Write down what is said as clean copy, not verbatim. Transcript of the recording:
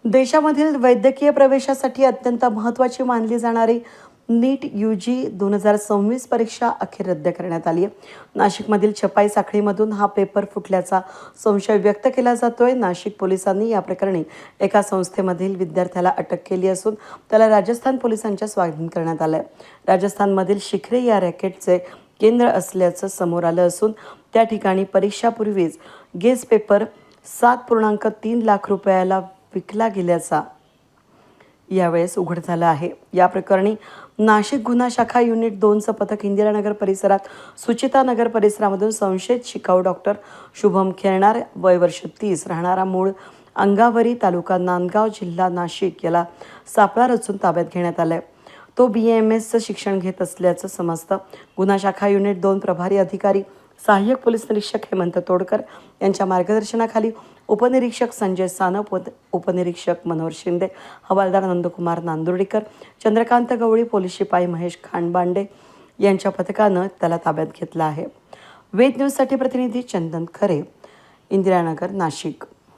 देशामधील वैद्यकीय प्रवेशासाठी अत्यंत महत्त्वाची मानली जाणारी नीट UG 2026 परीक्षा अखेर रद्द करण्यात आली आहे. नाशिकमधील छपाई साखळीमधून हा पेपर फुटल्याचा संशय व्यक्त केला जातोय. नाशिक पोलिसांनी या प्रकरणी एका संस्थेमधील विद्यार्थ्याला अटक केली असून त्याला राजस्थान पोलिसांच्या स्वाधीन करण्यात आलं आहे. राजस्थानमधील शिखरे या रॅकेटचे केंद्र असल्याचं समोर आलं असून त्या ठिकाणी परीक्षापूर्वीच गेस पेपर 7.3 लाख रुपयाला विकला गेल्याचा यावेळेस उघड झाला आहे. या प्रकरणी नाशिक गुन्हा शाखा युनिट 2चं पथक इंदिरानगर परिसरात सुचिता नगर परिसरामधून संशयित शिकाऊ डॉक्टर शुभम खेरणार वय वर्ष 30 राहणारा मूळ अंगावरी तालुका नांदगाव जिल्हा नाशिक याला सापळा रचून ताब्यात घेण्यात आलाय. तो BAMSचं शिक्षण घेत असल्याचं समजतं. गुन्हा शाखा युनिट 2 प्रभारी अधिकारी सहाय्यक पोलीस निरीक्षक हेमंत तोडकर यांच्या मार्गदर्शनाखाली उपनिरीक्षक संजय सानप, उपनिरीक्षक मनोहर शिंदे, हवालदार नंदकुमार नांदुर्डीकर, चंद्रकांत गवळी, पोलीस शिपाई महेश खानबांडे यांच्या पथकानं त्याला ताब्यात घेतलं आहे. वेद न्यूजसाठी प्रतिनिधी चंदन खरे, इंदिरानगर, नाशिक.